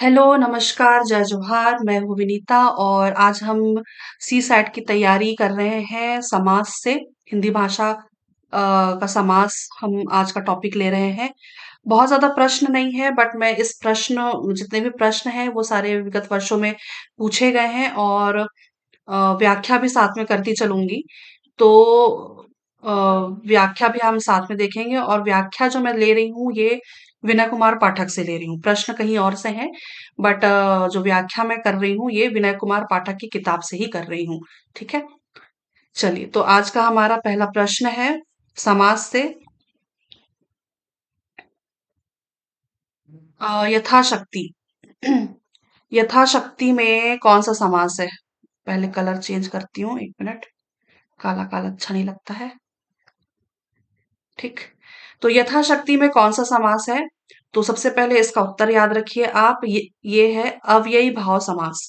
Hello, नमस्कार, जय जोहार। मैं हूँ विनीता और आज हम सी सैट की तैयारी कर रहे हैं समास से। हिंदी भाषा का समास हम आज का टॉपिक ले रहे हैं। बहुत ज़्यादा प्रश्न नहीं है, बट मैं इस प्रश्न जितने भी प्रश्न हैं वो सारे विगत वर्षों में पूछे गए हैं और व्याख्या भी साथ में करती चलूंगी। तो अ, व्याख्या भी हम साथ में देखेंगे और व्याख्या जो मैं ले रही हूँ ये विनय कुमार पाठक से ले रही हूँ। प्रश्न कहीं और से हैं, बट जो व्याख्या मैं कर रही हूँ ये विनय कुमार पाठक की किताब से ही कर रही हूँ। ठीक है, चलिए। तो आज का हमारा पहला प्रश्न है समास से। यथाशक्ति। यथाशक्ति में कौन सा समास है? पहले कलर चेंज करती हूँ, एक मिनट। काला काला अच्छा नहीं लगता है। ठीक। तो यथाशक्ति में कौन सा समास है? तो सबसे पहले इसका उत्तर याद रखिए आप। ये है अव्ययी भाव समास।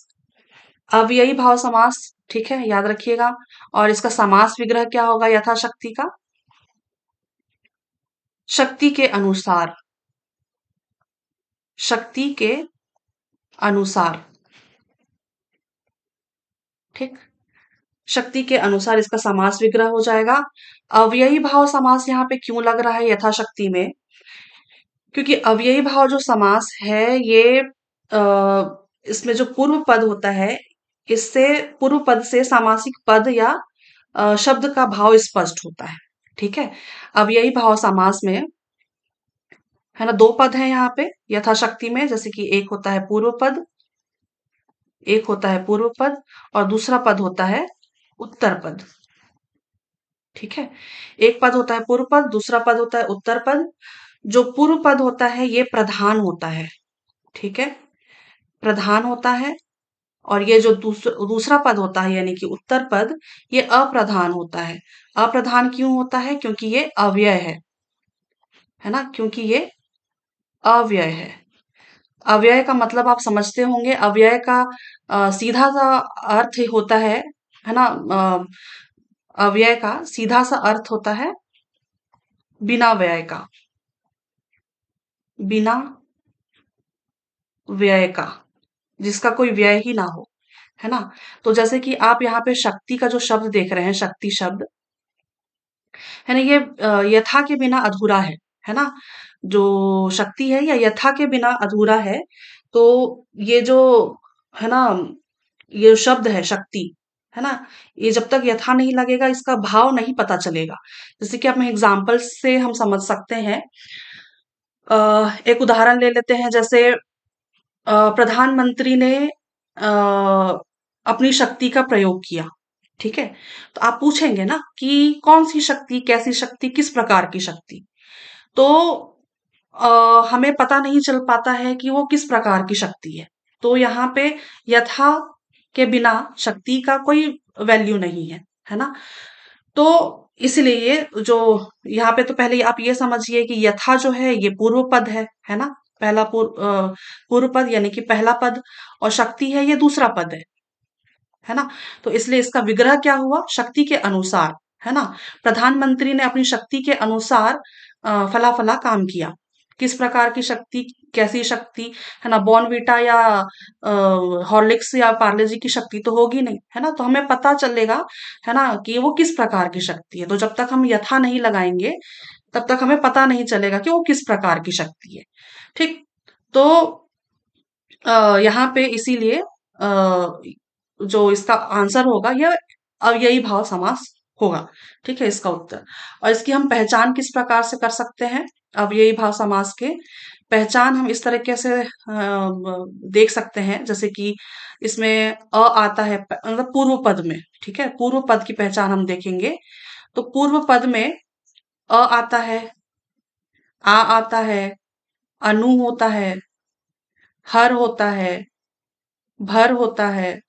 अव्ययी भाव समास। ठीक है, याद रखिएगा। और इसका समास विग्रह क्या होगा यथाशक्ति का? शक्ति के अनुसार। शक्ति के अनुसार। ठीक। शक्ति के अनुसार इसका समास विग्रह हो जाएगा। अव्ययी भाव समास यहाँ पे क्यों लग रहा है यथाशक्ति में? क्योंकि अव्ययी भाव जो समास है ये इसमें जो पूर्व पद होता है, इससे पूर्व पद से सामासिक पद या शब्द का भाव स्पष्ट होता है। ठीक है। अव्ययी भाव समास में है ना, दो पद हैं यहाँ पे यथाशक्ति में। जैसे कि एक होता है पूर्व पद, एक होता है पूर्व पद और दूसरा पद होता है उत्तर पद। ठीक है। एक पद होता है पूर्व पद, दूसरा पद होता है उत्तर पद। जो पूर्व पद होता है ये प्रधान होता है। ठीक है, प्रधान होता है। और ये जो दूसरा पद होता है यानी कि उत्तर पद, ये अप्रधान होता है। अप्रधान क्यों होता है? क्योंकि ये अव्यय है ना, क्योंकि ये अव्यय है। अव्यय का मतलब आप समझते होंगे। अव्यय का सीधा सा अर्थ होता है ना। अव्यय का सीधा सा अर्थ होता है बिना व्यय का। बिना व्यय का, जिसका कोई व्यय ही ना हो, है ना। तो जैसे कि आप यहाँ पे शक्ति का जो शब्द देख रहे हैं, शक्ति शब्द है ना, ये यथा के बिना अधूरा है ना। जो शक्ति है या यथा के बिना अधूरा है। तो ये जो है ना, ये शब्द है शक्ति, है ना, ये जब तक यथा नहीं लगेगा इसका भाव नहीं पता चलेगा। जैसे कि अपने एग्जाम्पल से हम समझ सकते हैं। एक उदाहरण ले लेते हैं। जैसे प्रधानमंत्री ने अपनी शक्ति का प्रयोग किया। ठीक है। तो आप पूछेंगे ना कि कौन सी शक्ति, कैसी शक्ति, किस प्रकार की शक्ति। तो हमें पता नहीं चल पाता है कि वो किस प्रकार की शक्ति है। तो यहाँ पे यथा के बिना शक्ति का कोई वैल्यू नहीं है ना। तो इसलिए ये जो यहाँ पे, तो पहले आप ये समझिए कि यथा जो है ये पूर्व पद है ना। पहला पूर्व पद यानी कि पहला पद। और शक्ति है ये दूसरा पद है ना। तो इसलिए इसका विग्रह क्या हुआ? शक्ति के अनुसार, है ना। प्रधानमंत्री ने अपनी शक्ति के अनुसार फला फला काम किया। किस प्रकार की शक्ति, कैसी शक्ति, है ना। बॉर्नवीटा या हॉर्लिक्स या पार्ले जी की शक्ति तो होगी नहीं, है ना। तो हमें पता चलेगा, है ना, कि वो किस प्रकार की शक्ति है। तो जब तक हम यथा नहीं लगाएंगे तब तक हमें पता नहीं चलेगा कि वो किस प्रकार की शक्ति है। ठीक। तो यहाँ पे इसीलिए जो इसका आंसर होगा यह अव्ययी भाव समास होगा। ठीक है, इसका उत्तर। और इसकी हम पहचान किस प्रकार से कर सकते हैं? अव्ययी भाव समास के पहचान हम इस तरीके से देख सकते हैं। जैसे कि इसमें अ आता है मतलब पूर्व पद में। ठीक है, पूर्व पद की पहचान हम देखेंगे। तो पूर्व पद में अ आता है, आ आता है, अनु होता है, हर होता है, भर होता है,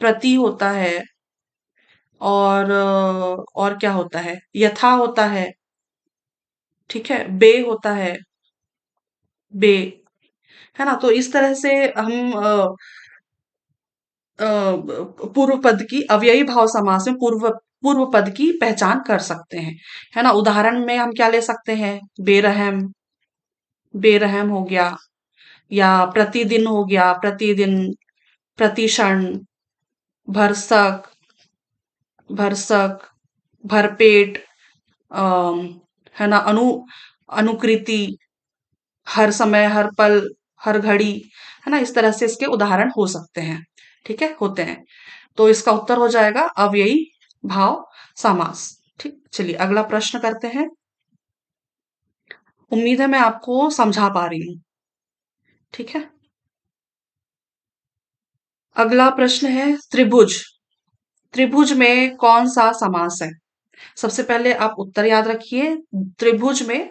प्रति होता है और क्या होता है? यथा होता है। ठीक है, बे होता है, बे, है ना। तो इस तरह से हम पूर्व पद की, अव्ययी भाव समास में पूर्व पूर्व पद की पहचान कर सकते हैं, है ना। उदाहरण में हम क्या ले सकते हैं? बेरहम, बेरहम हो गया, या प्रतिदिन हो गया, प्रतिदिन, प्रतिक्षण, भरसक, भरसक, भरपेट, अम, है ना, अनुकृति, हर समय, हर पल, हर घड़ी, है ना, इस तरह से इसके उदाहरण हो सकते हैं। ठीक है, होते हैं। तो इसका उत्तर हो जाएगा अव्ययी भाव समास। ठीक, चलिए अगला प्रश्न करते हैं। उम्मीद है मैं आपको समझा पा रही हूँ। ठीक है, अगला प्रश्न है त्रिभुज। त्रिभुज में कौन सा समास है? सबसे पहले आप उत्तर याद रखिए। त्रिभुज में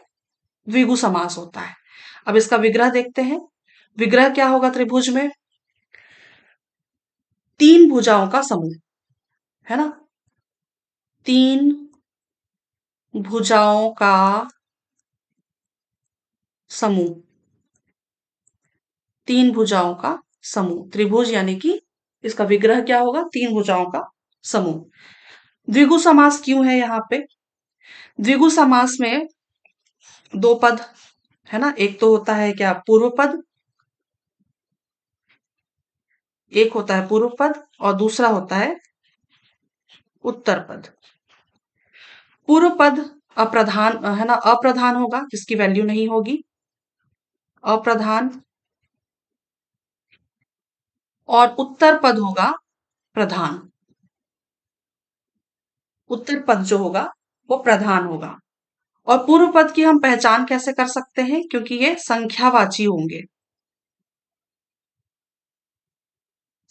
द्विगु समास होता है। अब इसका विग्रह देखते हैं। विग्रह क्या होगा त्रिभुज में? तीन भुजाओं का समूह, है ना, तीन भुजाओं का समूह, तीन भुजाओं का समूह त्रिभुज, यानी कि इसका विग्रह क्या होगा? तीन भुजाओं का समूह। द्विगु समास क्यों है यहाँ पे? द्विगु समास में दो पद, है ना, एक तो होता है क्या, पूर्व पद, एक होता है पूर्व पद और दूसरा होता है उत्तर पद। पूर्व पद अप्रधान, है ना, अप्रधान होगा, जिसकी वैल्यू नहीं होगी, अप्रधान, और उत्तर पद होगा प्रधान। उत्तर पद जो होगा वो प्रधान होगा। और पूर्व पद की हम पहचान कैसे कर सकते हैं? क्योंकि ये संख्यावाची होंगे।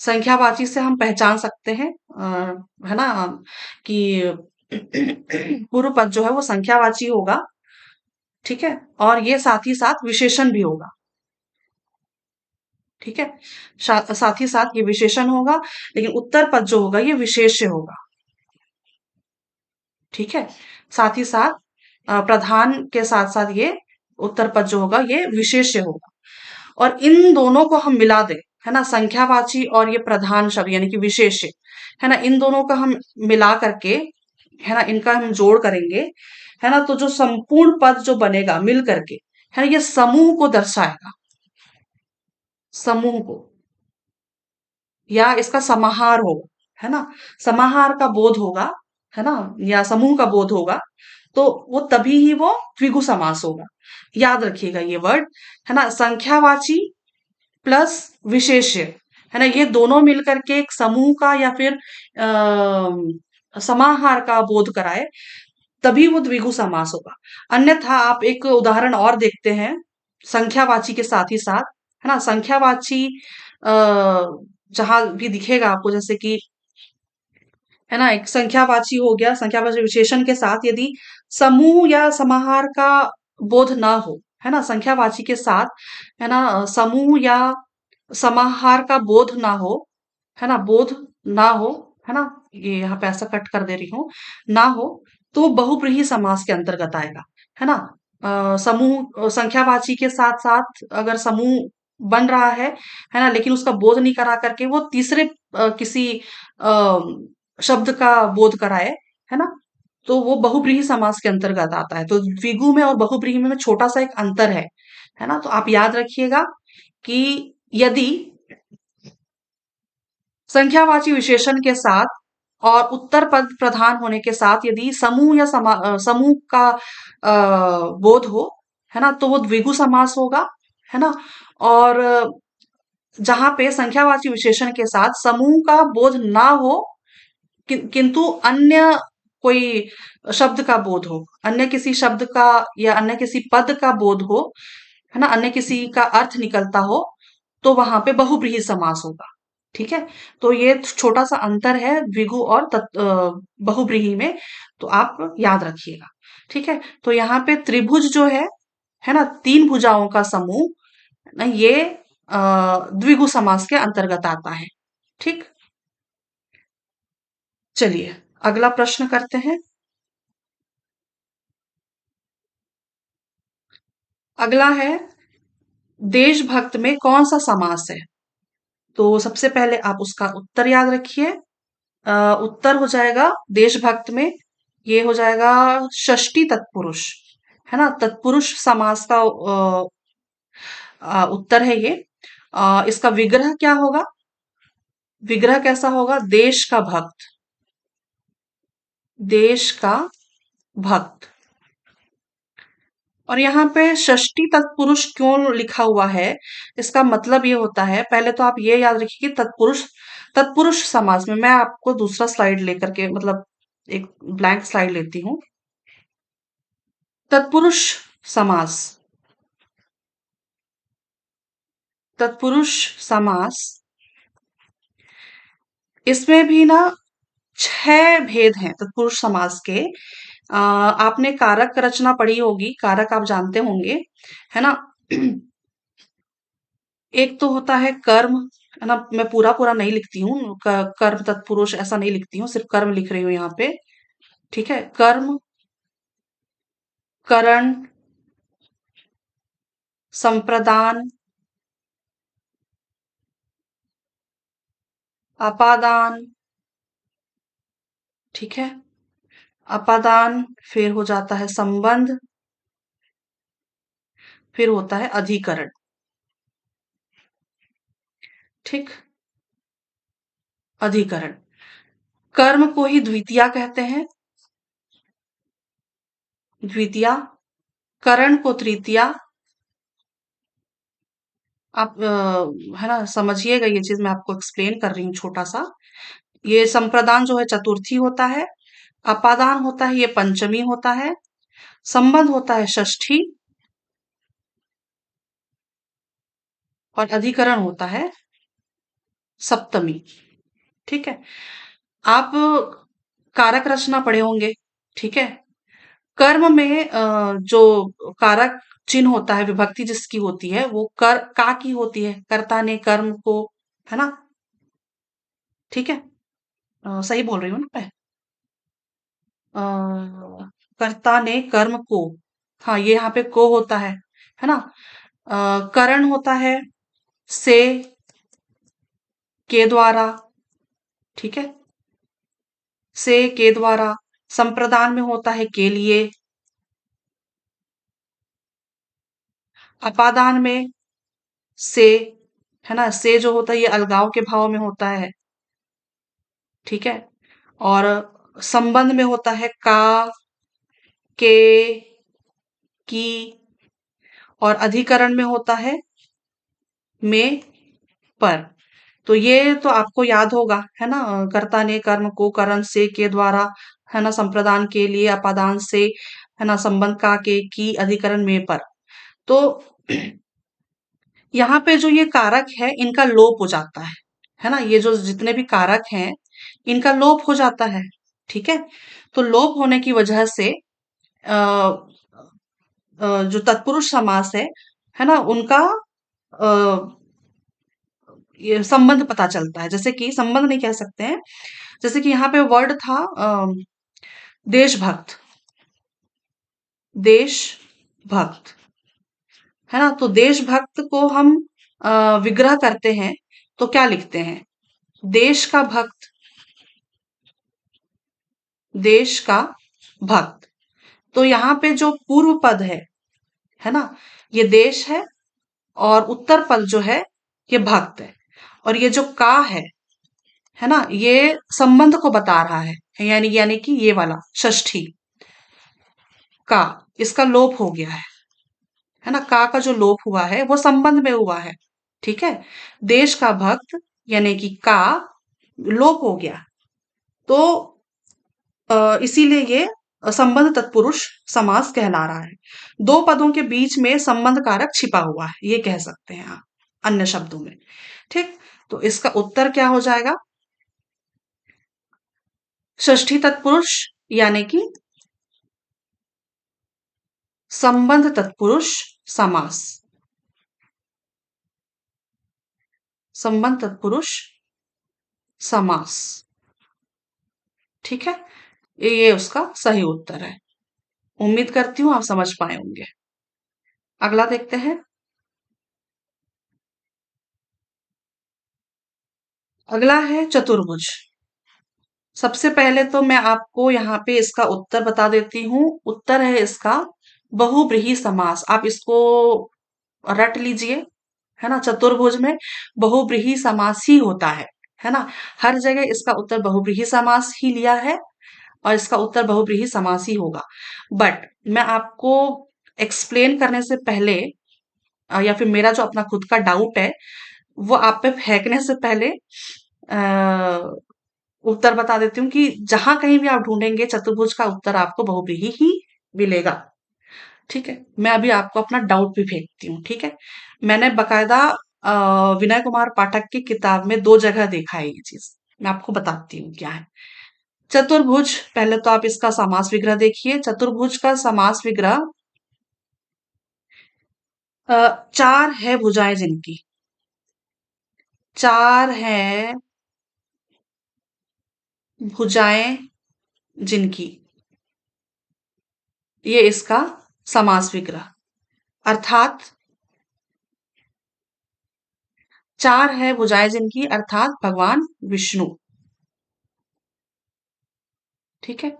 संख्यावाची से हम पहचान सकते हैं, है ना, कि पूर्व पद जो है वो संख्यावाची होगा। ठीक है, और ये साथ ही साथ विशेषण भी होगा। ठीक है, साथ ही साथ ये विशेषण होगा, लेकिन उत्तर पद जो होगा ये विशेष्य होगा। ठीक है, साथ ही साथ प्रधान के साथ साथ ये उत्तर पद जो होगा ये विशेष्य होगा। और इन दोनों को हम मिला दें, है ना, संख्यावाची और ये प्रधान शब्द यानी कि विशेष्य, है ना, इन दोनों का हम मिला करके, है ना, इनका हम जोड़ करेंगे, है ना, तो जो संपूर्ण पद जो बनेगा मिल करके, है ना, ये समूह को दर्शाएगा, समूह को, या इसका समाहार होगा, है ना, समाहार का बोध होगा, है ना, या समूह का बोध होगा, तो वो तभी ही वो द्विगु समास होगा। याद रखिएगा ये वर्ड, है ना, संख्यावाची प्लस विशेष्य, है ना, ये दोनों मिलकर के एक समूह का या फिर समाहार का बोध कराए, तभी वो द्विगु समास होगा। अन्यथा आप एक उदाहरण और देखते हैं संख्यावाची के साथ ही साथ, है ना, संख्यावाची जहां भी दिखेगा आपको, जैसे कि, है ना, एक संख्यावाची हो गया, संख्यावाची विशेषण के साथ यदि समूह या समाहार का बोध ना हो, है ना, संख्यावाची के साथ, है ना, समूह या समाहार का बोध ना हो, है ना, बोध ना हो, है ना, ये यहाँ पे ऐसा कट कर दे रही हूँ, ना हो, तो बहुब्रीहि समास के अंतर्गत आएगा, है ना। समूह संख्यावाची के साथ साथ अगर समूह बन रहा है ना, लेकिन उसका बोध नहीं करा करके वो तीसरे किसी अ, शब्द का बोध कराए, है ना, तो वो बहुब्रीहि समास के अंतर्गत आता है। तो द्विगु में और बहुब्रीहि में छोटा सा एक अंतर है ना, तो आप याद रखिएगा कि यदि संख्यावाची विशेषण के साथ और उत्तर पद प्रधान होने के साथ यदि समूह या समूह का बोध हो, है ना, तो वो द्विगु समास होगा, है ना। और जहां पे संख्यावाची विशेषण के साथ समूह का बोध ना हो, किंतु अन्य कोई शब्द का बोध हो, अन्य किसी शब्द का या अन्य किसी पद का बोध हो, है ना, अन्य किसी का अर्थ निकलता हो, तो वहां पे बहुब्रीहि समास होगा। ठीक है, तो ये छोटा सा अंतर है द्विगु और बहुब्रीहि में, तो आप याद रखिएगा। ठीक है, तो यहाँ पे त्रिभुज जो है ना, तीन भुजाओं का समूह, ना ये द्विगु समास के अंतर्गत आता है। ठीक, चलिए अगला प्रश्न करते हैं। अगला है देशभक्त में कौन सा समास है? तो सबसे पहले आप उसका उत्तर याद रखिए। उत्तर हो जाएगा देशभक्त में, ये हो जाएगा षष्ठी तत्पुरुष, है ना, तत्पुरुष समास का उत्तर है ये। इसका विग्रह क्या होगा? विग्रह कैसा होगा? देश का भक्त। देश का भक्त। और यहाँ पे षष्ठी तत्पुरुष क्यों लिखा हुआ है? इसका मतलब ये होता है, पहले तो आप ये याद रखिए कि तत्पुरुष, तत्पुरुष समास में, मैं आपको दूसरा स्लाइड लेकर के, मतलब एक ब्लैंक स्लाइड लेती हूँ। तत्पुरुष समास, तत्पुरुष समास, इसमें भी ना 6 भेद हैं तत्पुरुष समास के। आपने कारक रचना पढ़ी होगी, कारक आप जानते होंगे, है ना? एक तो होता है कर्म, है ना? मैं पूरा पूरा नहीं लिखती हूँ, कर्म तत्पुरुष ऐसा नहीं लिखती हूँ, सिर्फ कर्म लिख रही हूँ यहाँ पे। ठीक है, कर्म, करण, संप्रदान, अपादान। ठीक है, अपादान, फिर हो जाता है संबंध, फिर होता है अधिकरण। ठीक, अधिकरण। कर्म को ही द्वितीया कहते हैं, द्वितीया। करण को तृतीया। आप है ना, समझिएगा, ये चीज मैं आपको एक्सप्लेन कर रही हूँ छोटा सा। ये संप्रदान जो है चतुर्थी होता है, अपादान होता है ये पंचमी होता है, संबंध होता है षष्ठी, और अधिकरण होता है सप्तमी। ठीक है, आप कारक रचना पढ़े होंगे। ठीक है, कर्म में जो कारक चिन्ह होता है, विभक्ति जिसकी होती है वो कर का की होती है, कर्ता ने कर्म को, है ना? ठीक है, सही बोल रही हूँ ना मैं? अ, कर्ता ने कर्म को, हाँ ये यहाँ पे को होता है ना? करण होता है से, के द्वारा। ठीक है, से के द्वारा। संप्रदान में होता है के लिए। अपादान में से, है ना? से जो होता है ये अलगाव के भाव में होता है। ठीक है, और संबंध में होता है का, के, की, और अधिकरण में होता है में, पर। तो ये तो आपको याद होगा, है ना? कर्ता ने कर्म को करण से के द्वारा, है ना, संप्रदान के लिए, अपादान से, है ना, संबंध का, के, की, अधिकरण में, पर। तो यहाँ पे जो ये कारक है इनका लोप हो जाता है ना? ये जो जितने भी कारक हैं इनका लोप हो जाता है। ठीक है, तो लोप होने की वजह से जो तत्पुरुष समास है ना, उनका अ, ये संबंध पता चलता है। जैसे कि संबंध नहीं कह सकते हैं, जैसे कि यहाँ पे वर्ड था देशभक्त, देशभक्त, है ना? तो देशभक्त को हम विग्रह करते हैं तो क्या लिखते हैं? देश का भक्त, देश का भक्त। तो यहाँ पे जो पूर्व पद है ना, ये देश है, और उत्तर पद जो है ये भक्त है, और ये जो का है ना, ये संबंध को बता रहा है, यानी यानी कि ये वाला षष्ठी का, इसका लोप हो गया है ना? का जो लोप हुआ है वो संबंध में हुआ है। ठीक है, देश का भक्त यानी कि का लोप हो गया, तो इसीलिए ये संबंध तत्पुरुष समास कहला रहा है। दो पदों के बीच में संबंध कारक छिपा हुआ है, ये कह सकते हैं आप अन्य शब्दों में। ठीक, तो इसका उत्तर क्या हो जाएगा? षष्ठी तत्पुरुष यानी कि संबंध तत्पुरुष समास, संबंध तत्पुरुष समास। ठीक है, ये उसका सही उत्तर है। उम्मीद करती हूँ आप समझ पाए होंगे। अगला देखते हैं। अगला है चतुर्भुज। सबसे पहले तो मैं आपको यहाँ पे इसका उत्तर बता देती हूँ। उत्तर है इसका बहुब्रीहि समास। आप इसको रट लीजिए, है ना? चतुर्भुज में बहुव्रीहि समास ही होता है ना? हर जगह इसका उत्तर बहुव्रीहि समास ही लिया है और इसका उत्तर बहुव्रीहि समास ही होगा। बट मैं आपको एक्सप्लेन करने से पहले या फिर मेरा जो अपना खुद का डाउट है, वो आप पे फेंकने से पहले उत्तर बता देती हूँ कि जहां कहीं भी आप ढूंढेंगे चतुर्भुज का उत्तर आपको बहुव्रीहि ही मिलेगा। ठीक है, मैं अभी आपको अपना डाउट भी फेंकती हूँ। ठीक है, मैंने बकायदा विनय कुमार पाठक की किताब में 2 जगह देखा है ये चीज। मैं आपको बताती हूँ क्या है। चतुर्भुज, पहले तो आप इसका समास विग्रह देखिए। चतुर्भुज का समास विग्रह, अ, चार है भुजाएं जिनकी, चार है भुजाएं जिनकी, ये इसका समास विग्रह। अर्थात चार है भुजाएं जिनकी अर्थात भगवान विष्णु। ठीक है,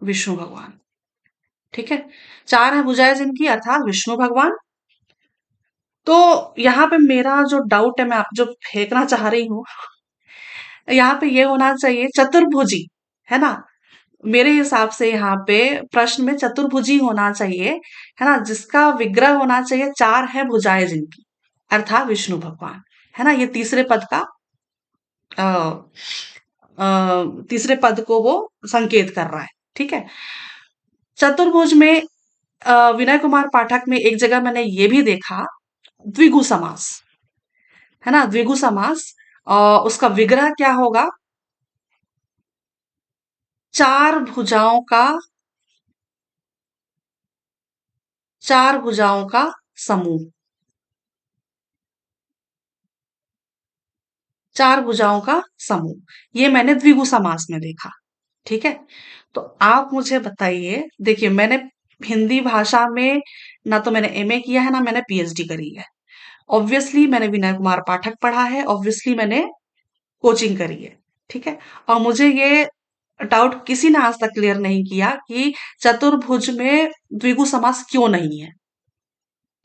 विष्णु भगवान। ठीक है, चार है भुजाएं जिनकी अर्थात विष्णु भगवान। तो यहाँ पे मेरा जो डाउट है, मैं आप जो फेंकना चाह रही हूँ, यहाँ पे ये होना चाहिए चतुर्भुजी, है ना? मेरे हिसाब से यहाँ पे प्रश्न में चतुर्भुजी होना चाहिए, है ना? जिसका विग्रह होना चाहिए चार है भुजाएं जिनकी अर्थात विष्णु भगवान, है ना? ये तीसरे पद का अ, तीसरे पद को वो संकेत कर रहा है। ठीक है, चतुर्भुज में विनय कुमार पाठक में एक जगह मैंने ये भी देखा, द्विगु समास, है ना? द्विगु समास, उसका विग्रह क्या होगा? चार भुजाओं का, चार भुजाओं का समूह, चार भुजाओं का समूह, ये मैंने द्विगु समास में देखा। ठीक है, तो आप मुझे बताइए, देखिए मैंने हिंदी भाषा में ना तो मैंने एमए किया है ना मैंने पीएचडी करी है। ऑब्वियसली मैंने विनय कुमार पाठक पढ़ा है, ऑब्वियसली मैंने कोचिंग करी है। ठीक है, और मुझे ये डाउट किसी ने आज तक क्लियर नहीं किया कि चतुर्भुज में द्विगु समास क्यों नहीं है।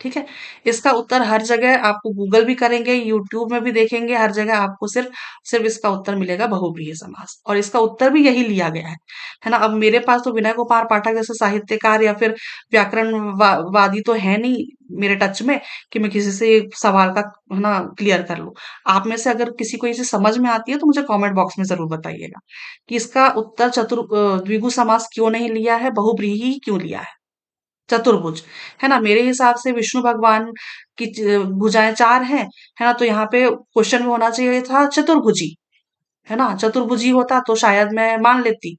ठीक है, इसका उत्तर हर जगह आपको गूगल भी करेंगे, यूट्यूब में भी देखेंगे, हर जगह आपको सिर्फ सिर्फ इसका उत्तर मिलेगा बहुव्रीहि समास, और इसका उत्तर भी यही लिया गया है ना? अब मेरे पास तो विनय कुमार पाठक जैसे साहित्यकार या फिर व्याकरण वादी तो है नहीं मेरे टच में कि मैं किसी से ये सवाल का, है ना, क्लियर कर लूं। आप में से अगर किसी को ये चीज समझ में आती है तो मुझे कमेंट बॉक्स में जरूर बताइएगा कि इसका उत्तर द्विगु समास क्यों नहीं लिया है, बहुव्रीहि ही क्यों लिया है। चतुर्भुज, है ना? मेरे हिसाब से विष्णु भगवान की भुजाएं चार हैं, है ना? तो यहाँ पे क्वेश्चन में होना चाहिए था चतुर्भुजी, है ना? चतुर्भुजी होता तो शायद मैं मान लेती।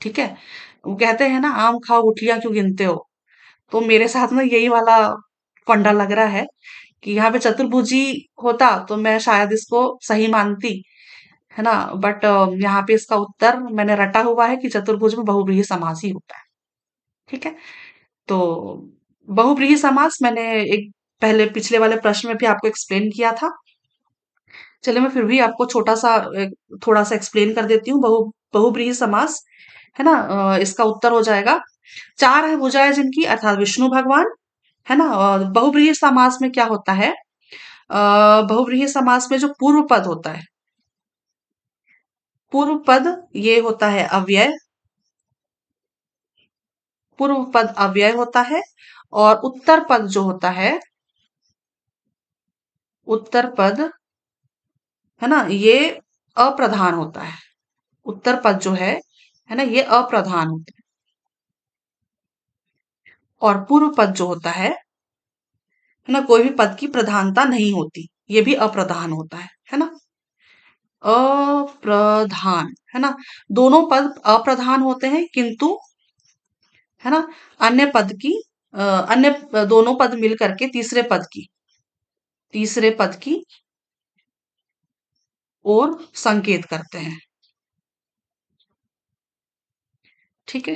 ठीक है, वो कहते हैं ना, आम खाओ गुठलियां क्यों गिनते हो? तो मेरे साथ में यही वाला फंडा लग रहा है कि यहाँ पे चतुर्भुजी होता तो मैं शायद इसको सही मानती, है ना? बट यहाँ पे इसका उत्तर मैंने रटा हुआ है कि चतुर्भुज में बहुव्रीहि समास ही होता है। ठीक है, तो बहुव्रीहि समास मैंने एक पहले पिछले वाले प्रश्न में भी आपको एक्सप्लेन किया था। चलिए मैं फिर भी आपको छोटा सा थोड़ा सा एक्सप्लेन कर देती हूँ। बहुव्रीहि समास, है ना? इसका उत्तर हो जाएगा चार है भुजाएं जिनकी अर्थात विष्णु भगवान, है ना? और बहुव्रीहि समास में क्या होता है? बहुव्रीहि समास में जो पूर्व पद होता है, पूर्व पद ये होता है अव्यय, पूर्व पद अव्यय होता है, और उत्तर पद जो होता है, उत्तर पद, है ना, ये अप्रधान होता है। उत्तर पद जो है ना, ये अप्रधान होता है, और पूर्व पद जो होता है ना, कोई भी पद की प्रधानता नहीं होती, ये भी अप्रधान होता है ना? अप्रधान, है ना? दोनों पद अप्रधान होते हैं, किंतु, है ना, अन्य पद की, अन्य दोनों पद मिल करके तीसरे पद की ओर संकेत करते हैं। ठीक है,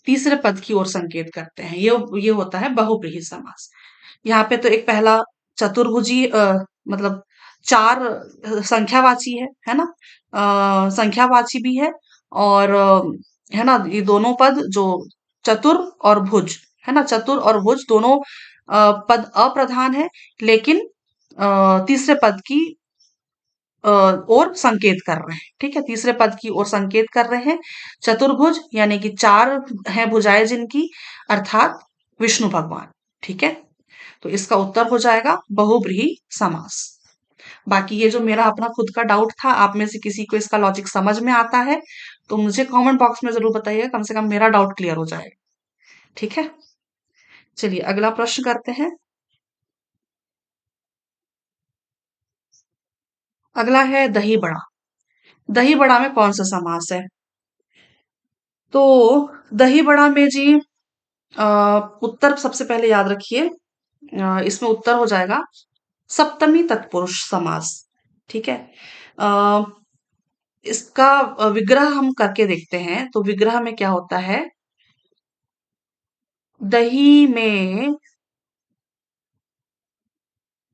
तीसरे पद की ओर संकेत करते हैं, ये होता है बहुव्रीहि समास। यहाँ पे तो एक पहला चतुर्भुजी, मतलब चार संख्यावाची है ना? संख्यावाची भी है, और है ना, ये दोनों पद जो चतुर और भुज, है ना, चतुर और भुज दोनों पद अप्रधान है, लेकिन तीसरे पद की ओर संकेत कर रहे हैं। ठीक है, तीसरे पद की ओर संकेत कर रहे हैं। चतुर्भुज यानी कि चार है भुजाएं जिनकी, अर्थात विष्णु भगवान। ठीक है, तो इसका उत्तर हो जाएगा बहुब्रीहि समास। बाकी ये जो मेरा अपना खुद का डाउट था, आप में से किसी को इसका लॉजिक समझ में आता है तो मुझे कमेंट बॉक्स में जरूर बताइए, कम से कम मेरा डाउट क्लियर हो जाएगा। ठीक है, चलिए अगला प्रश्न करते हैं। अगला है दही बड़ा। दही बड़ा में कौन सा समास है? तो दही बड़ा में जी उत्तर सबसे पहले याद रखिए। इसमें उत्तर हो जाएगा सप्तमी तत्पुरुष समास। ठीक है, अ, इसका विग्रह हम करके देखते हैं। तो विग्रह में क्या होता है? दही में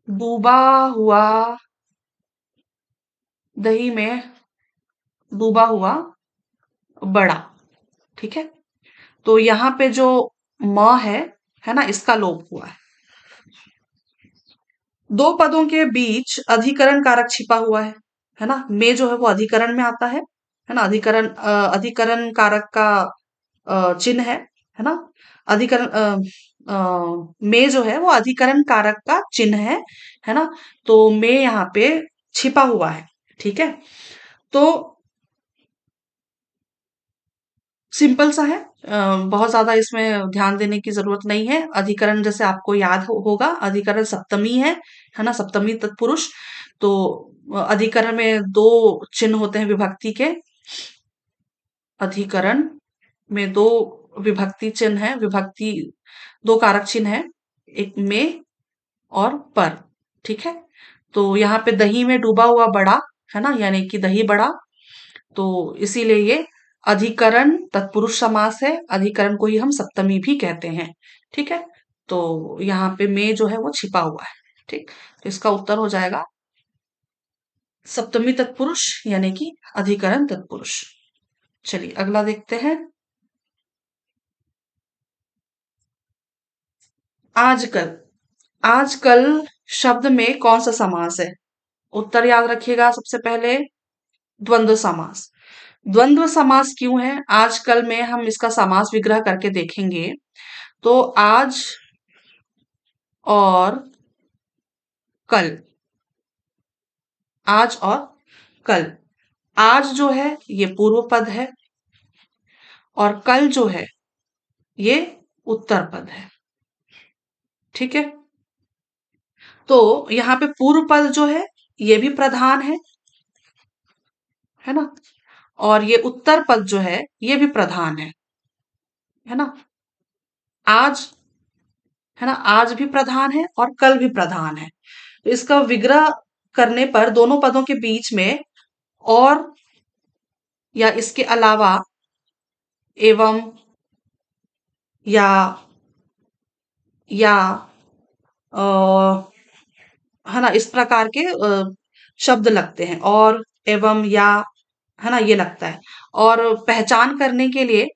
डूबा हुआ, दही में डूबा हुआ बड़ा। ठीक है, तो यहाँ पे जो म है ना, इसका लोप हुआ है। दो पदों के बीच अधिकरण कारक छिपा हुआ है ना। में जो है वो अधिकरण में आता है ना। अधिकरण अधिकरण कारक का चिन्ह है ना। अधिकरण में जो है वो अधिकरण कारक का चिन्ह है ना। तो में यहाँ पे छिपा हुआ है। ठीक है, तो सिंपल सा है, बहुत ज्यादा इसमें ध्यान देने की जरूरत नहीं है। अधिकरण जैसे आपको याद होगा, अधिकरण सप्तमी है ना, सप्तमी तत्पुरुष। तो अधिकरण में दो चिन्ह होते हैं विभक्ति के। अधिकरण में दो विभक्ति चिन्ह है, विभक्ति दो कारक चिन्ह है, एक में और पर। ठीक है, तो यहाँ पे दही में डूबा हुआ बड़ा है ना, यानी कि दही बड़ा। तो इसीलिए ये अधिकरण तत्पुरुष समास है। अधिकरण को ही हम सप्तमी भी कहते हैं। ठीक है, तो यहाँ पे में जो है वो छिपा हुआ है। ठीक, तो इसका उत्तर हो जाएगा सप्तमी तत्पुरुष यानी कि अधिकरण तत्पुरुष। चलिए अगला देखते हैं। आजकल। आजकल शब्द में कौन सा समास है? उत्तर याद रखिएगा सबसे पहले, द्वंद्व समास। द्वंद्व समास क्यों है? आजकल में हम इसका समास विग्रह करके देखेंगे। तो आज और कल, आज और कल। आज जो है ये पूर्व पद है और कल जो है ये उत्तर पद है। ठीक है, तो यहाँ पे पूर्व पद जो है ये भी प्रधान है ना। और ये उत्तर पद जो है ये भी प्रधान है ना। आज है ना, आज भी प्रधान है और कल भी प्रधान है। तो इसका विग्रह करने पर दोनों पदों के बीच में और या इसके अलावा एवं या या है ना, इस प्रकार के शब्द लगते हैं। और एवं या है ना, ये लगता है। और पहचान करने के लिए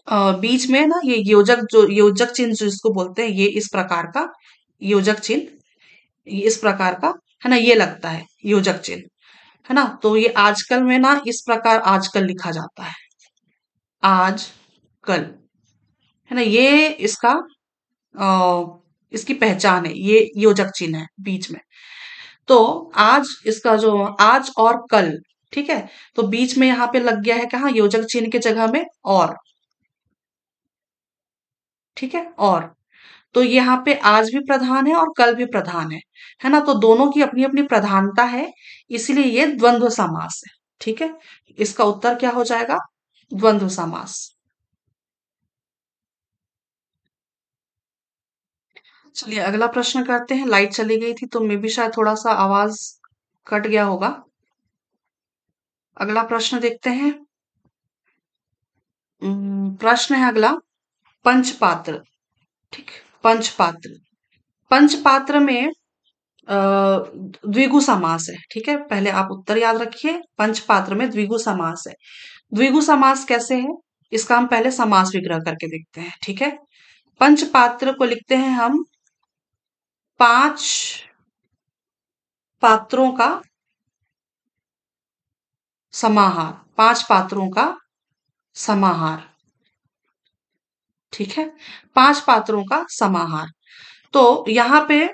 बीच में ना ये योजक, जो योजक चिन्ह जिसको बोलते हैं, ये इस प्रकार का योजक चिन्ह, ये इस प्रकार का है ना, ये लगता है योजक चिन्ह। है ना, तो ये आजकल में ना इस प्रकार आजकल लिखा जाता है, आज कल। है ना, ये इसका इसकी पहचान है, ये योजक चिन्ह है बीच में। तो आज, इसका जो आज और कल, ठीक है, तो बीच में यहाँ पे लग गया है कहा, योजक चिन्ह के जगह में और। ठीक है, और तो यहाँ पे आज भी प्रधान है और कल भी प्रधान है ना। तो दोनों की अपनी अपनी प्रधानता है, इसलिए ये द्वंद्व समास है। ठीक है, इसका उत्तर क्या हो जाएगा? द्वंद्व समास। चलिए अगला प्रश्न करते हैं। लाइट चली गई थी तो मे भी शायद थोड़ा सा आवाज कट गया होगा। अगला प्रश्न देखते हैं। प्रश्न है अगला, पंचपात्र। ठीक, पंचपात्र। पंचपात्र में द्विगु समास है। ठीक है, पहले आप उत्तर याद रखिए। पंचपात्र में द्विगु समास है। द्विगु समास कैसे है, इसका हम पहले समास विग्रह करके देखते हैं। ठीक है, पंच पात्र को लिखते हैं हम 5 पात्रों का समाहार, 5 पात्रों का समाहार। ठीक है, 5 पात्रों का समाहार। तो यहाँ पे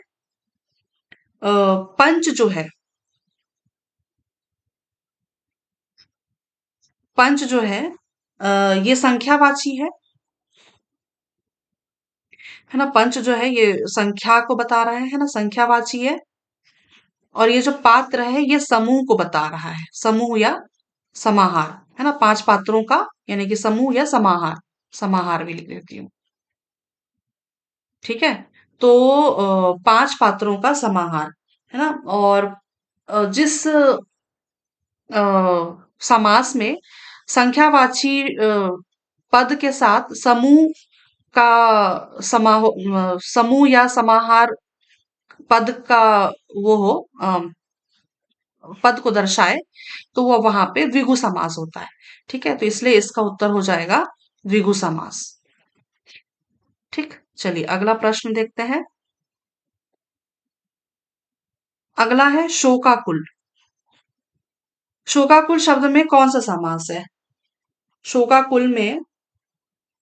पंच जो है, पंच जो ये संख्यावाची है ना। पंच जो है ये संख्या को बता रहा है ना, संख्यावाची है। और ये जो पात्र है ये समूह को बता रहा है, समूह या समाहार, है ना। 5 पात्रों का यानी कि समूह या समाहार, समाहार भी लिख देती हूँ। ठीक है, तो 5 पात्रों का समाहार, है ना। और जिस समास में संख्यावाची पद के साथ समूह का समूह या समाहार पद का वो हो, पद को दर्शाए, तो वो वहां पे द्विगु समास होता है। ठीक है, तो इसलिए इसका उत्तर हो जाएगा द्विगु समास। ठीक, चलिए अगला प्रश्न देखते हैं। अगला है शोकाकुल। शोकाकुल शब्द में कौन सा समास है? शोकाकुल में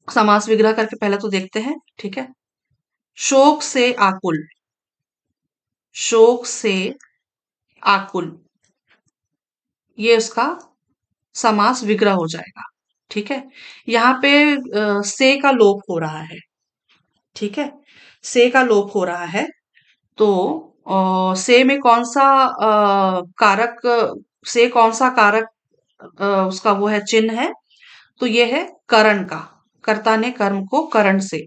समास विग्रह करके पहले तो देखते हैं। ठीक है, शोक से आकुल, शोक से आकुल, ये उसका समास विग्रह हो जाएगा। ठीक है, यहाँ पे से का लोप हो रहा है। ठीक है, से का लोप हो रहा है। तो से में कौन सा कारक, से कौन सा कारक उसका वो है, चिन्ह है, तो ये है करण का। कर्ता ने कर्म को करण से,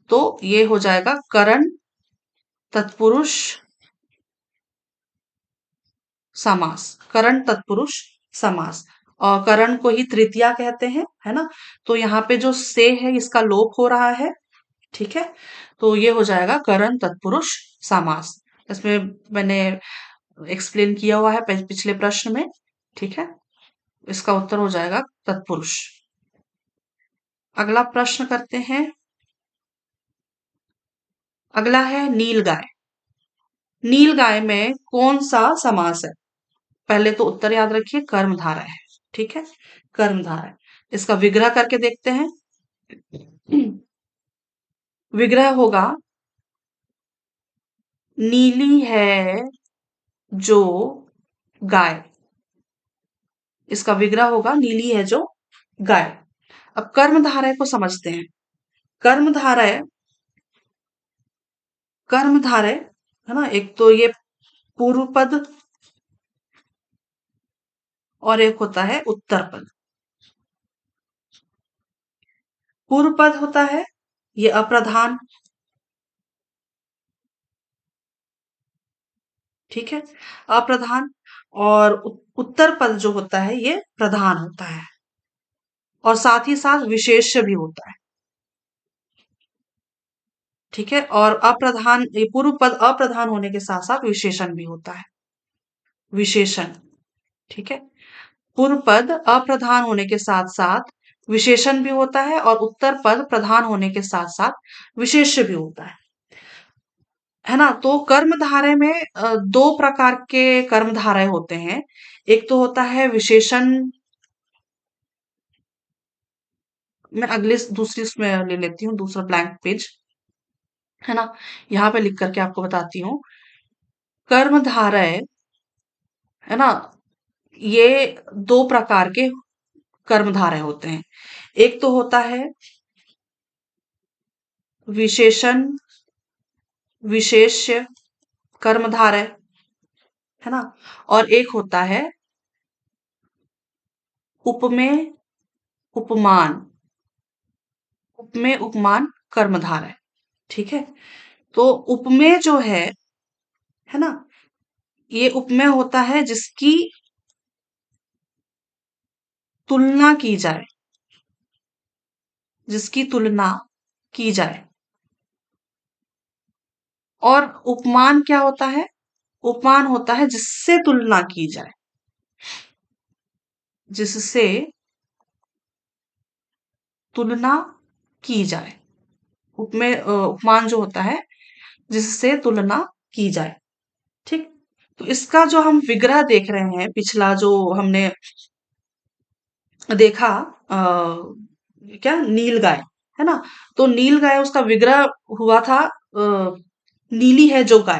तो ये हो जाएगा करण तत्पुरुष समास, करण तत्पुरुष समास। और करण को ही तृतीया कहते हैं, है ना। तो यहाँ पे जो से है इसका लोप हो रहा है। ठीक है, तो ये हो जाएगा करण तत्पुरुष समास। इसमें मैंने एक्सप्लेन किया हुआ है पिछले प्रश्न में। ठीक है, इसका उत्तर हो जाएगा तत्पुरुष। अगला प्रश्न करते हैं। अगला है नीलगाय। नीलगाय में कौन सा समास है? पहले तो उत्तर याद रखिए, कर्मधारय है। ठीक है, कर्मधारय। इसका विग्रह करके देखते हैं। विग्रह होगा नीली है जो गाय। इसका विग्रह होगा नीली है जो गाय। अब कर्मधारय को समझते हैं। कर्मधारय, कर्मधारय, है ना, एक तो ये पूर्व पद और एक होता है उत्तर पद। पूर्व पद होता है ये अप्रधान। ठीक है, अप्रधान। और उत्तर पद जो होता है ये प्रधान होता है, और साथ ही साथ विशेष्य भी होता है। ठीक है, और अप्रधान, ये पूर्व पद अप्रधान होने के साथ साथ विशेषण भी होता है, विशेषण। ठीक है, पूर्व पद अप्रधान होने के साथ साथ विशेषण भी होता है, और उत्तर पद प्रधान होने के साथ साथ विशेष्य भी होता है ना। तो कर्मधारय में दो प्रकार के कर्मधारय होते हैं। एक तो होता है विशेषण, मैं अगले दूसरी उसमें ले लेती हूँ, दूसरा ब्लैंक पेज, है ना। यहाँ पे लिख करके आपको बताती हूँ। कर्मधारय, है ना, ये दो प्रकार के कर्मधारय होते हैं। एक तो होता है विशेषण विशेष्य कर्मधारय, है ना। और एक होता है उपमेय उपमान, उपमेय उपमान कर्मधारय। ठीक है, तो उपमेय जो है ना, ये उपमेय होता है जिसकी तुलना की जाए, जिसकी तुलना की जाए। और उपमान क्या होता है? उपमान होता है जिससे तुलना की जाए, जिससे तुलना की जाए। उपमान जो होता है जिससे तुलना की जाए। ठीक। तो इसका जो हम विग्रह देख रहे हैं, पिछला जो हमने देखा, क्या, नील गाय, है ना। तो नील गाय, उसका विग्रह हुआ था नीली है जो गाय,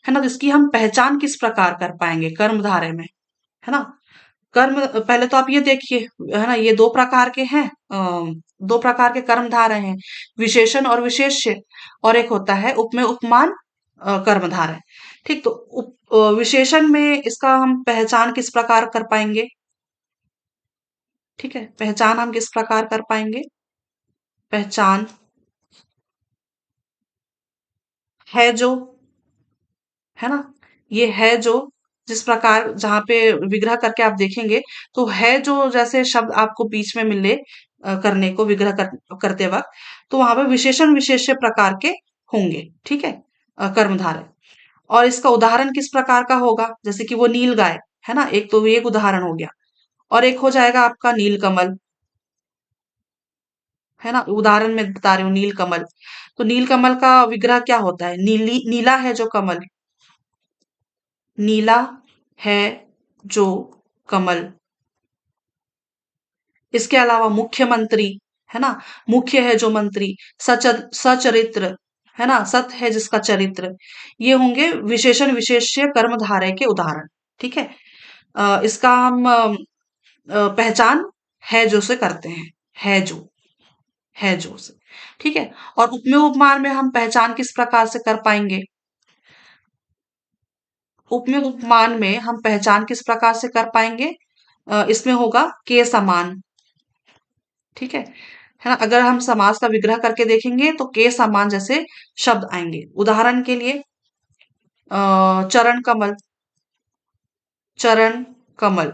है ना। तो इसकी हम पहचान किस प्रकार कर पाएंगे कर्मधारय में, है ना। कर्म, पहले तो आप ये देखिए, है ना, ये दो प्रकार के हैं, दो प्रकार के कर्मधारय हैं, विशेषण और विशेष्य। और एक होता है उपमेय उपमान कर्मधारय। ठीक। तो विशेषण में इसका हम पहचान किस प्रकार कर पाएंगे? ठीक है, पहचान हम किस प्रकार कर पाएंगे? पहचान है जो, है ना, ये है जो, जिस प्रकार जहां पे विग्रह करके आप देखेंगे, तो है जो जैसे शब्द आपको बीच में मिले करने को विग्रह करते वक्त, तो वहां पे विशेषण विशेष्य प्रकार के होंगे। ठीक है, कर्मधारय। और इसका उदाहरण किस प्रकार का होगा? जैसे कि वो नील गाय, है ना, एक तो ये एक उदाहरण हो गया। और एक हो जाएगा आपका नील कमल, है ना, उदाहरण में बता रही हूँ नील कमल। तो नील कमल का विग्रह क्या होता है? नीली, नीला है जो कमल, नीला है जो कमल। इसके अलावा मुख्यमंत्री, है ना, मुख्य है जो मंत्री, सचरित्र, है ना, सत है जिसका चरित्र। ये होंगे विशेषण विशेष्य कर्मधारय के उदाहरण। ठीक है। इसका हम पहचान है जो से करते हैं, है जो, है जो से। ठीक है। और उपमेय उपमान में हम पहचान किस प्रकार से कर पाएंगे? उपमेय उपमान में हम पहचान किस प्रकार से कर पाएंगे? इसमें होगा के समान। ठीक है ना। अगर हम समास का विग्रह करके देखेंगे तो के समान जैसे शब्द आएंगे। उदाहरण के लिए चरण कमल, चरण कमल,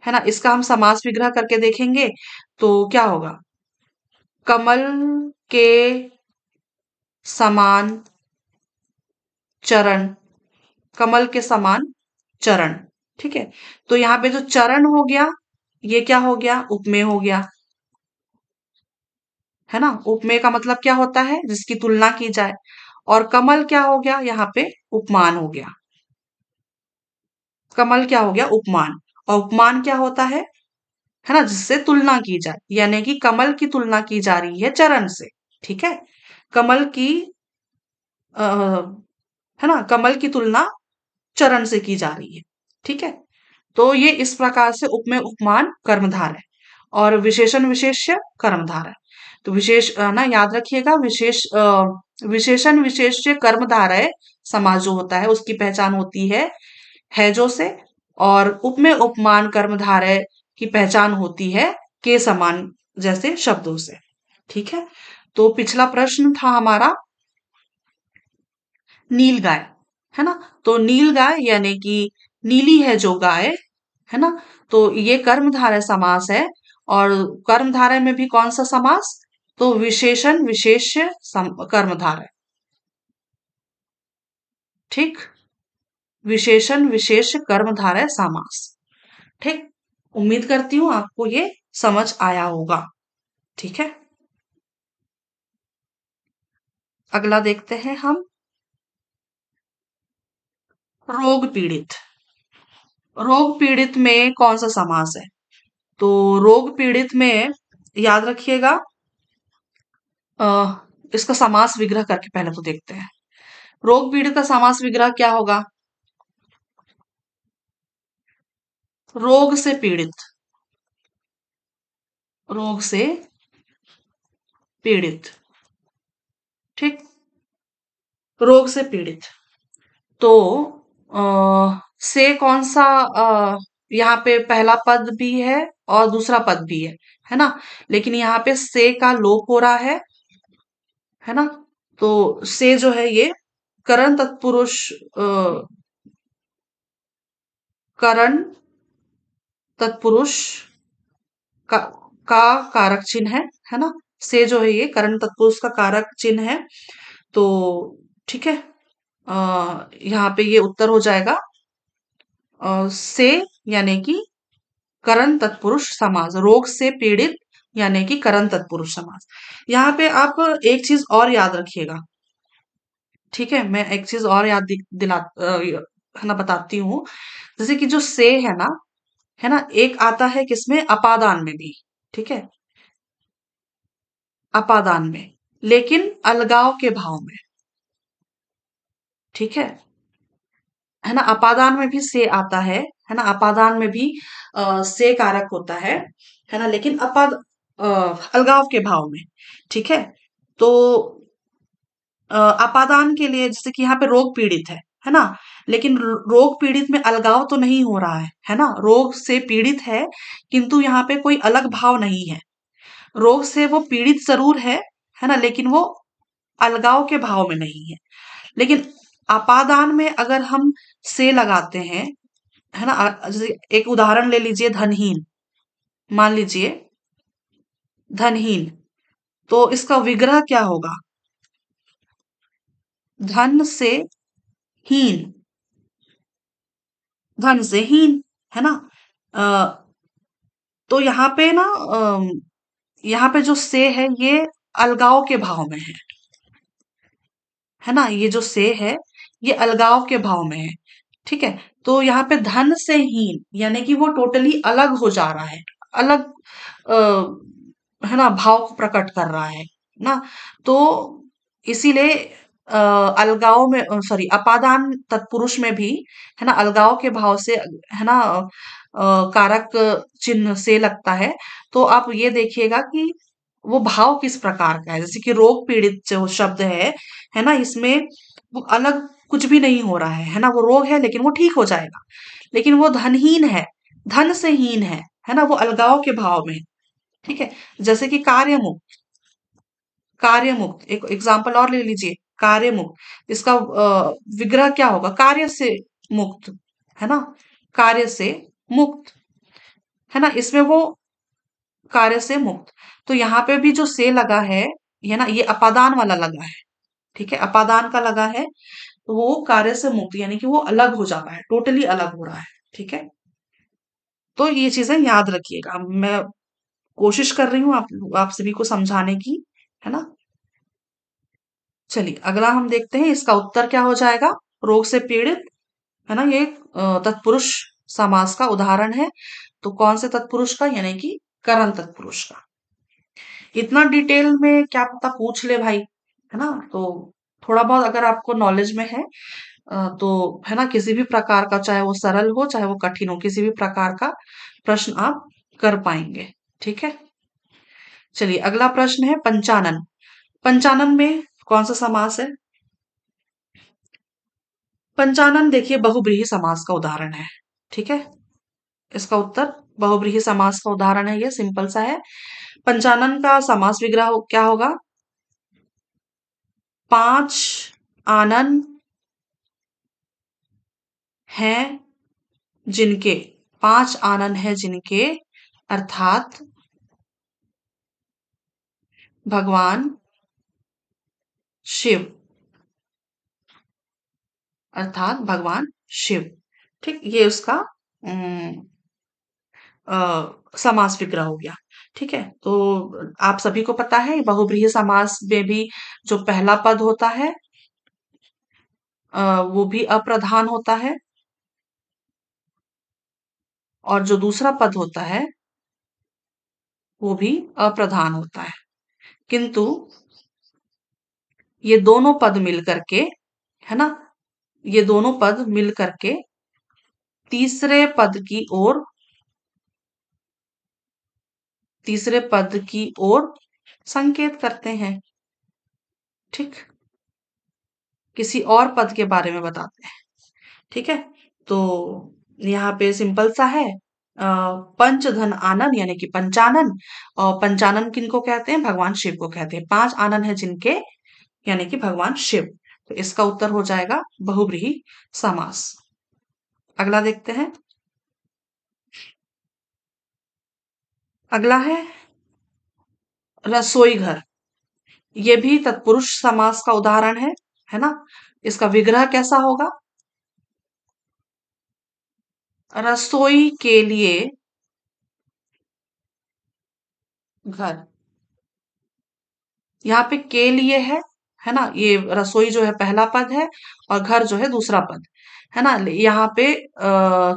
है ना। इसका हम समास विग्रह करके देखेंगे तो क्या होगा? कमल के समान चरण, कमल के समान चरण। ठीक है। तो यहाँ पे जो चरण हो गया, ये क्या हो गया? उपमेय हो गया, है ना। उपमेय का मतलब क्या होता है? जिसकी तुलना की जाए। और कमल क्या हो गया? यहाँ पे उपमान हो गया। कमल क्या हो गया? उपमान। और उपमान क्या होता है ना, जिससे तुलना की जाए, यानी कि कमल की तुलना की जा रही है चरण से। ठीक है। कमल की है ना, कमल की तुलना चरण से की जा रही है। ठीक है। तो ये इस प्रकार से उपमेय उपमान कर्मधार है। और विशेषण विशेष्य कर्मधार है। तो विशेष ना याद रखिएगा, विशेषण विशेष्य कर्मधारय समास जो होता है उसकी पहचान होती है जो से। और उपमेय उपमान कर्मधारय की पहचान होती है के समान जैसे शब्दों से। ठीक है। तो पिछला प्रश्न था हमारा नील गाय, है ना। तो नील गाय यानी कि नीली है जो गाय, है ना। तो ये कर्मधारय समास है। और कर्मधारय में भी कौन सा समास? तो विशेषण विशेष्य कर्मधारय। ठीक। विशेषण विशेष कर्मधारय समास। ठीक। उम्मीद करती हूँ आपको ये समझ आया होगा। ठीक है। अगला देखते हैं हम, रोग पीड़ित। रोग पीड़ित में कौन सा समास है? तो रोग पीड़ित में याद रखिएगा, अ, इसका समास विग्रह करके पहले तो देखते हैं। रोग पीड़ित का समास विग्रह क्या होगा? रोग से पीड़ित, रोग से पीड़ित। ठीक। रोग से पीड़ित। तो से कौन सा, यहाँ पे पहला पद भी है और दूसरा पद भी है ना। लेकिन यहाँ पे से का लोप हो रहा है ना। तो से जो है ये करण तत्पुरुष, करण तत्पुरुष का, का कारक चिन्ह है ना। से जो है ये करण तत्पुरुष का कारक चिन्ह है। तो ठीक है, यहाँ पे ये उत्तर हो जाएगा से, यानी कि करण तत्पुरुष समास, रोग से पीड़ित यानी कि करंट तत्पुरुष समास। यहाँ पे आप एक चीज और याद रखिएगा, ठीक है, मैं एक चीज और याद है ना, बताती हूँ। जैसे कि जो से है ना, एक आता है किसमें, अपादान में भी, ठीक है, अपादान में, लेकिन अलगाव के भाव में, ठीक है ना, अपादान में भी से आता है ना, अपादान में भी से कारक होता है ना, लेकिन अलगाव के भाव में, ठीक है। तो अपादान के लिए जैसे कि यहाँ पे रोग पीड़ित है ना, लेकिन रोग पीड़ित में अलगाव तो नहीं हो रहा है ना, रोग से पीड़ित है किंतु यहाँ पे कोई अलग भाव नहीं है। रोग से वो पीड़ित जरूर है ना, लेकिन वो अलगाव के भाव में नहीं है। लेकिन अपादान में अगर हम से लगाते हैं, है ना, जैसे एक उदाहरण ले लीजिए, धनहीन, मान लीजिए धनहीन, तो इसका विग्रह क्या होगा, धन से हीन, धन से हीन, है ना। अ, तो यहाँ पे ना, यहाँ पे जो से है ये अलगाव के भाव में है ना, ये जो से है ये अलगाव के भाव में है, ठीक है। तो यहाँ पे धन से हीन यानी कि वो टोटली अलग हो जा रहा है, अलग है ना, भाव को प्रकट कर रहा है ना। तो इसीलिए अलगाव में, सॉरी, अपादान तत्पुरुष में भी, है ना, अलगाव के भाव से, है ना, कारक चिन्ह से लगता है। तो आप ये देखिएगा कि वो भाव किस प्रकार का है। जैसे कि रोग पीड़ित जो शब्द है ना, इसमें वो अलग कुछ भी नहीं हो रहा है ना, वो रोग है लेकिन वो ठीक हो जाएगा। लेकिन वो धनहीन है, धन से हीन है ना, वो अलगाव के भाव में है, ठीक है। जैसे कि कार्य मुक्त, कार्य मुक्त एक एग्जाम्पल और ले लीजिए, कार्य मुक्त, इसका विग्रह क्या होगा, कार्य से मुक्त, है ना, कार्य से मुक्त, है ना, इसमें वो कार्य से मुक्त। तो यहाँ पे भी जो से लगा है ना, ये अपादान वाला लगा है, ठीक है, अपादान का लगा है, तो वो कार्य से मुक्त यानी कि वो अलग हो जा रहा है, टोटली अलग हो रहा है, ठीक है। तो ये चीजें याद रखिएगा, मैं कोशिश कर रही हूँ आप सभी को समझाने की, है ना। चलिए अगला हम देखते हैं, इसका उत्तर क्या हो जाएगा, रोग से पीड़ित, है ना, ये तत्पुरुष समास का उदाहरण है। तो कौन से तत्पुरुष का, यानी कि करण तत्पुरुष का। इतना डिटेल में क्या पता पूछ ले भाई, है ना। तो थोड़ा बहुत अगर आपको नॉलेज में है, तो है ना, किसी भी प्रकार का, चाहे वो सरल हो चाहे वो कठिन हो, किसी भी प्रकार का प्रश्न आप कर पाएंगे, ठीक है। चलिए अगला प्रश्न है पंचानन। पंचानन में कौन सा समास है। पंचानन देखिए बहुब्रीहि समास का उदाहरण है, ठीक है। इसका उत्तर बहुब्रीहि समास का उदाहरण है, ये सिंपल सा है। पंचानन का समास विग्रह क्या होगा, पांच आनन हैं जिनके, पांच आनन है जिनके, अर्थात भगवान शिव, अर्थात भगवान शिव, ठीक, ये उसका अम, समास विग्रह हो गया, ठीक है। तो आप सभी को पता है बहुब्रीहि समास में भी जो पहला पद होता है वो भी अप्रधान होता है, और जो दूसरा पद होता है वो भी अप्रधान होता है। किंतु ये दोनों पद मिल करके, है ना, ये दोनों पद मिल करके तीसरे पद की ओर, तीसरे पद की ओर संकेत करते हैं, ठीक, किसी और पद के बारे में बताते हैं, ठीक है। तो यहाँ पे सिंपल सा है, पंचधन आनन यानी कि पंचानन, और पंचानन किनको कहते हैं, भगवान शिव को कहते हैं। पांच आनन है जिनके, यानी कि भगवान शिव। तो इसका उत्तर हो जाएगा बहुब्रीहि समास। अगला देखते हैं, अगला है रसोई घर। ये भी तत्पुरुष समास का उदाहरण है ना। इसका विग्रह कैसा होगा, रसोई के लिए घर। यहाँ पे के लिए है ना, ये रसोई जो है पहला पद है और घर जो है दूसरा पद, है ना। यहाँ पे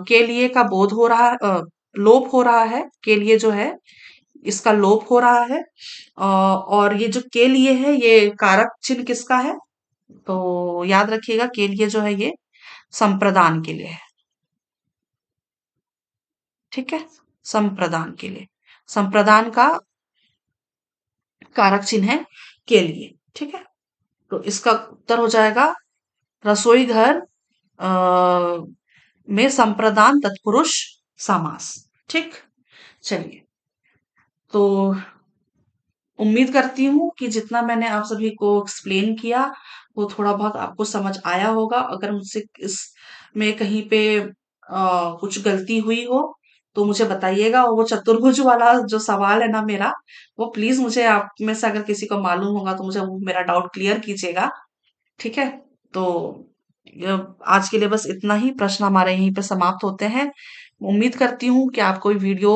के लिए का बोध हो रहा है, लोप हो रहा है, के लिए जो है इसका लोप हो रहा है। और ये जो के लिए है ये कारक चिन्ह किसका है, तो याद रखिएगा के लिए जो है ये संप्रदान के लिए है। ठीक है, संप्रदान के लिए, संप्रदान का कारक चिन्ह है के लिए। ठीक है, तो इसका उत्तर हो जाएगा रसोई घर में संप्रदान तत्पुरुष समास। ठीक, चलिए, तो उम्मीद करती हूँ कि जितना मैंने आप सभी को एक्सप्लेन किया वो थोड़ा बहुत आपको समझ आया होगा। अगर मुझसे इसमें कहीं पे कुछ गलती हुई हो तो मुझे बताइएगा, और वो चतुर्भुज वाला जो सवाल है ना मेरा, वो प्लीज मुझे आप में से अगर किसी को मालूम होगा तो मुझे वो मेरा डाउट क्लियर कीजिएगा। ठीक है, तो आज के लिए बस इतना ही, प्रश्न हमारे यहीं पे समाप्त होते हैं। उम्मीद करती हूँ कि आपको ये वीडियो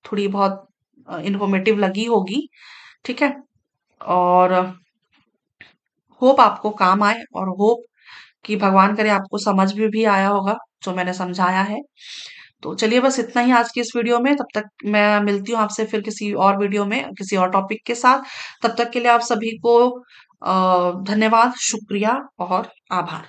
थोड़ी बहुत इंफॉर्मेटिव लगी होगी। ठीक है, और होप आपको काम आए, और होप कि भगवान करे आपको समझ में भी आया होगा जो मैंने समझाया है। तो चलिए, बस इतना ही आज की इस वीडियो में। तब तक मैं मिलती हूँ आपसे फिर किसी और वीडियो में किसी और टॉपिक के साथ। तब तक के लिए आप सभी को धन्यवाद, शुक्रिया और आभार।